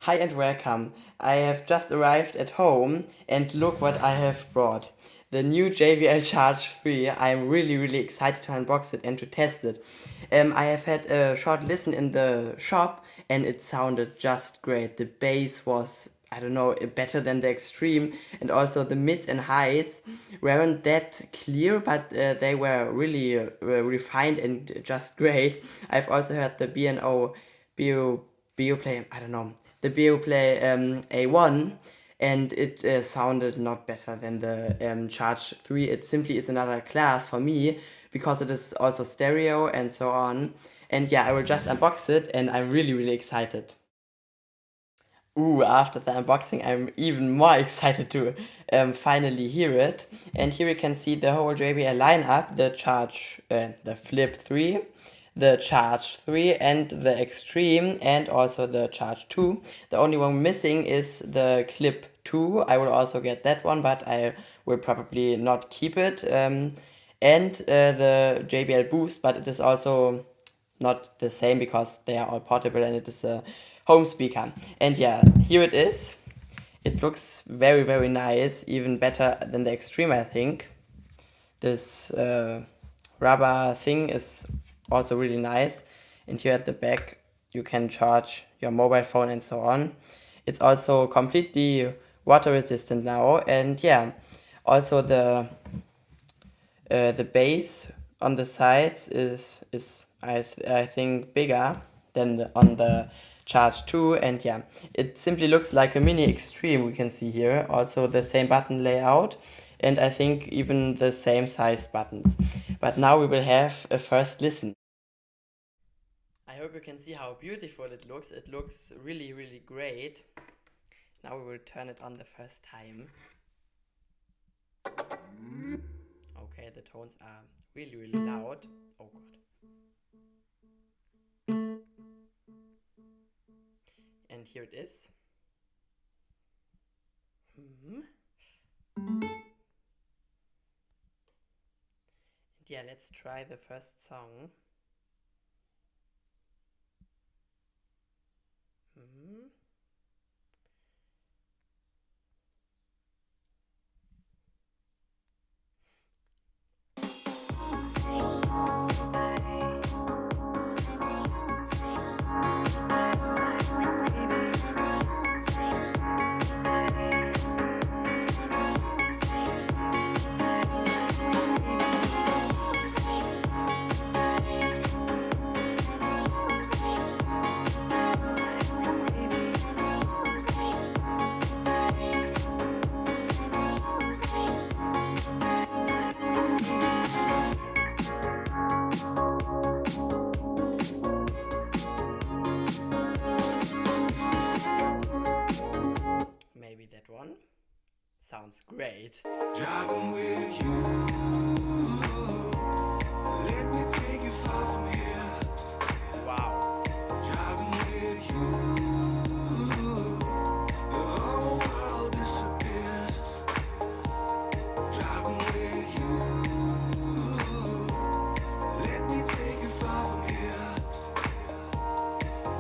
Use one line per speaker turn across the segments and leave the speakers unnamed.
Hi and welcome. I have just arrived at home and look what I have brought. The new JBL Charge 3. I'm really excited to unbox it and to test it. I have had a short listen in the shop and it sounded just great. The bass was, I don't know, better than the extreme, and also the mids and highs weren't that clear, but they were really refined and just great. I've also heard the B&O Beoplay, I don't know, the Beoplay A1, and it sounded not better than the Charge 3. It simply is another class for me because it is also stereo and so on. And yeah, I will just unbox it and I'm really excited. Ooh, after the unboxing, I'm even more excited to finally hear it. And here you can see the whole JBL lineup, the Charge, the Flip 3, the Charge 3, and the Extreme, and also the Charge 2. The only one missing is the Clip 2. I will also get that one, but I will probably not keep it. And the JBL Boost, but it is also not the same because they are all portable and it is a home speaker. And yeah, here it is. It looks very nice, even better than the Extreme, I think. This rubber thing is also really nice. And here at the back, you can charge your mobile phone and so on. It's also completely water resistant now. And yeah, also the base on the sides is I think bigger than on the Charge 2, and yeah, it simply looks like a mini Extreme. We can see here also the same button layout, and I think even the same size buttons. But now we will have a first listen. I hope you can see how beautiful it looks. It looks really great. Now we will turn it on the first time. Okay, the tones are really loud. Oh god. And here it is. And yeah, let's try the first song. Maybe that one sounds great. Driving with you. Let me take you far from here. Wow. Driving with you. The whole world disappears. Driving with you. Let me take you far from here.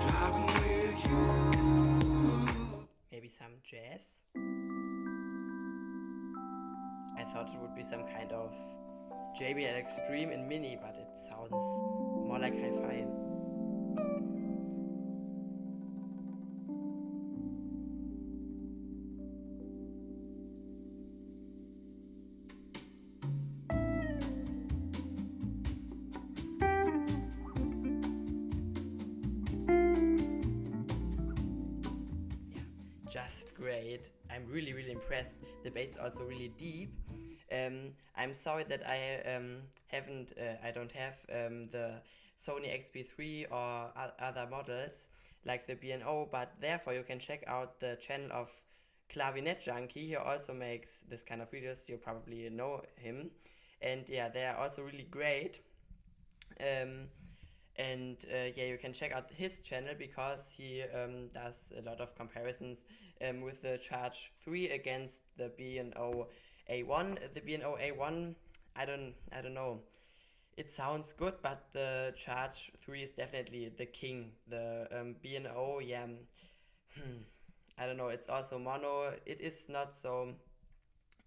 Driving with you. Maybe some jazz? I thought it would be some kind of JBL Extreme in mini, but it sounds more like hi-fi. Yeah, just great. I'm really impressed. The bass is also really deep. I'm sorry that I don't have the Sony XP3 or other models like the B&O, but therefore you can check out the channel of Clavinet Junkie. He also makes this kind of videos. You probably know him, and yeah, they are also really great. Um, and yeah, you can check out his channel because he does a lot of comparisons with the Charge 3 against the B&O A1. The B&O A1, I don't know. It sounds good, but the Charge 3 is definitely the king. The B&O, yeah, I don't know, it's also mono. It is not so,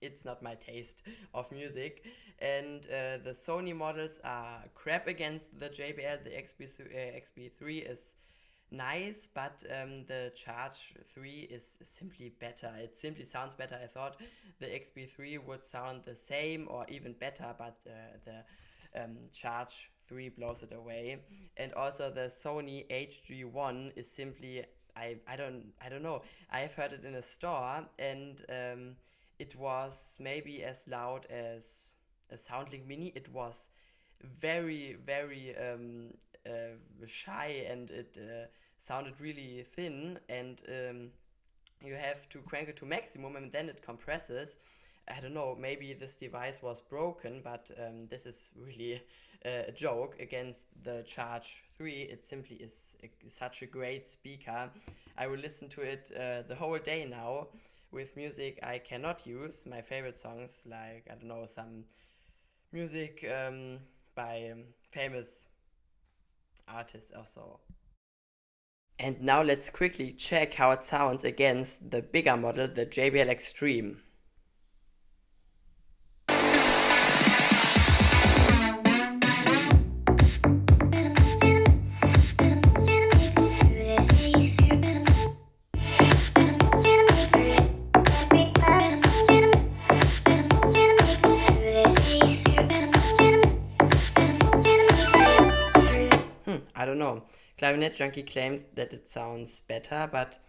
it's not my taste of music. And the Sony models are crap against the JBL. The XB3 is nice, but the Charge 3 is simply better. It simply sounds better. I thought the XB3 would sound the same or even better, but the Charge 3 blows it away. And also the Sony HG1 is simply, I don't know. I've heard it in a store, and it was maybe as loud as a SoundLink Mini. It was very shy, and it sounded really thin, and you have to crank it to maximum and then it compresses. I don't know, maybe this device was broken, but this is really a joke against the Charge 3. It simply is such a great speaker. I will listen to it the whole day now with music I cannot use. My favorite songs, like, I don't know, some music by famous artists or so. And now let's quickly check how it sounds against the bigger model, the JBL Extreme. I don't know. Clarinet Junkie claims that it sounds better, but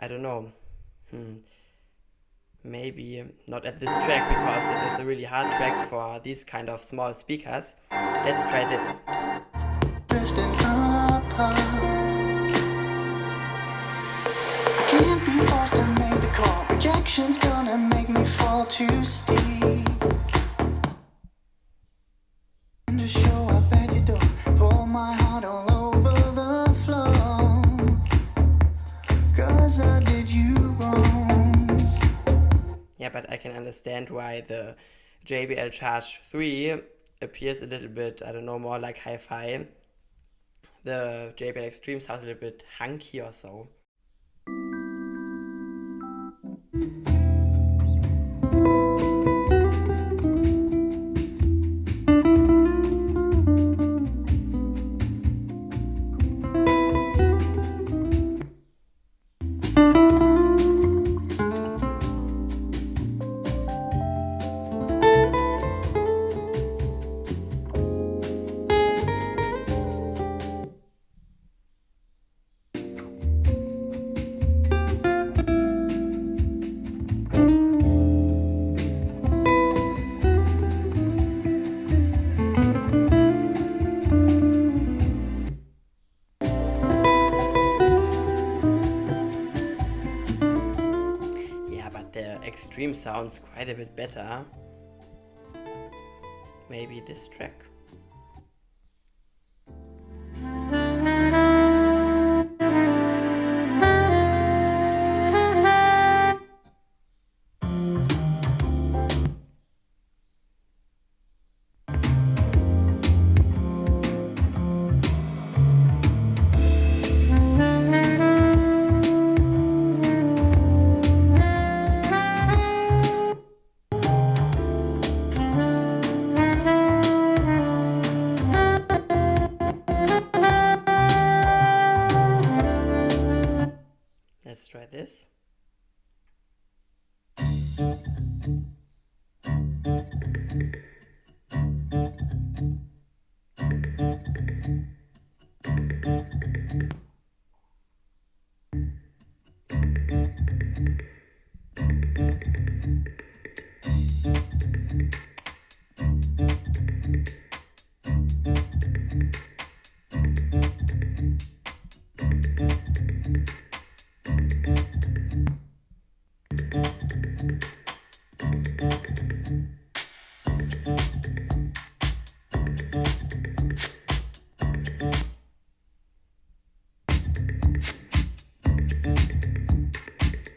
I don't know. Maybe not at this track, because it is a really hard track for these kind of small speakers. Let's try this. Drifting apart. I can't be forced to make the call. Rejection's gonna make me fall too steep. And to show up at your door, pour my heart all over the floor. 'Cause I did you wrong. Yeah, but I can understand why the JBL Charge 3 appears a little bit, I don't know, more like hi-fi. The JBL Extreme sounds a little bit hunky or so. Extreme sounds quite a bit better. Maybe this track. Let's try this.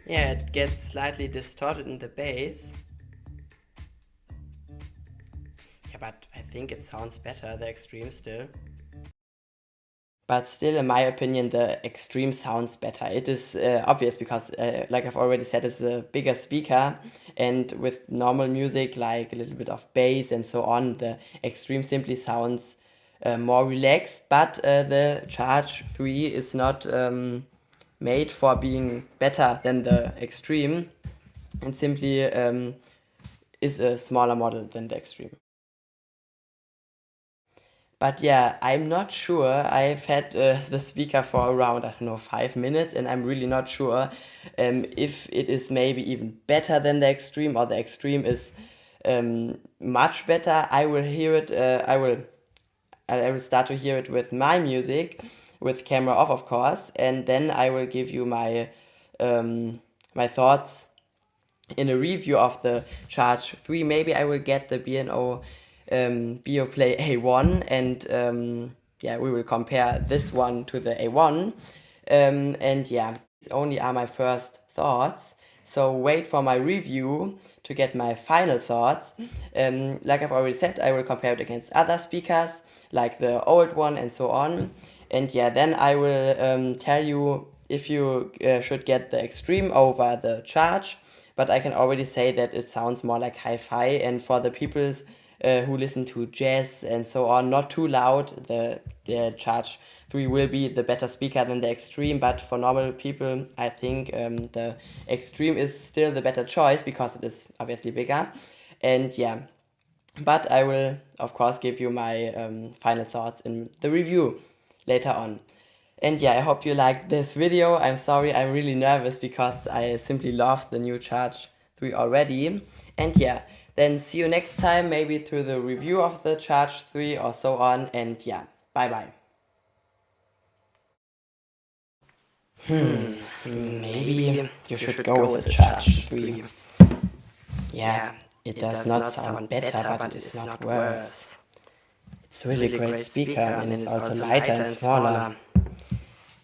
Yeah, it gets slightly distorted in the bass. Yeah, but I think it sounds better, the Extreme still. but still, in my opinion, the Extreme sounds better. It is obvious because, like I've already said, it's a bigger speaker, and with normal music, like a little bit of bass and so on, the Extreme simply sounds more relaxed, but the Charge 3 is not made for being better than the Extreme, and simply is a smaller model than the Extreme. But yeah, I'm not sure. I've had the speaker for around, I don't know, 5 minutes, and I'm really not sure if it is maybe even better than the Extreme, or the Extreme is much better. I will hear it, I will start to hear it with my music, with camera off, of course, and then I will give you my my thoughts in a review of the Charge 3. Maybe I will get the B&O Beoplay A1, and yeah, we will compare this one to the A1. And yeah, these only are my first thoughts, so wait for my review to get my final thoughts. Like I've already said, I will compare it against other speakers, like the old one and so on. And yeah, then I will tell you if you should get the Extreme over the Charge, but I can already say that it sounds more like hi-fi, and for the people who listen to jazz and so on, not too loud, the Charge 3 will be the better speaker than the Extreme, but for normal people, I think the Extreme is still the better choice because it is obviously bigger. And yeah, but I will, of course, give you my final thoughts in the review later on. And yeah, I hope you liked this video. I'm sorry, I'm really nervous because I simply love the new Charge 3 already. And yeah, then see you next time, maybe through the review of the Charge 3 or so on. And yeah, bye bye. Maybe you should go with the Charge 3. Yeah, it does not sound better, but it is not worse. It's a really great speaker, and it's also lighter and smaller.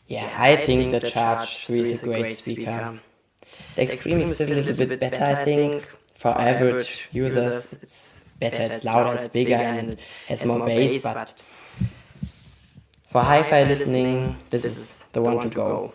Yeah, I think the Charge 3 is a great speaker. The Extreme is still a little bit better, I think. For average users, it's better, it's louder, it's bigger, and it has more bass, but for hi-fi listening, this is the one to go.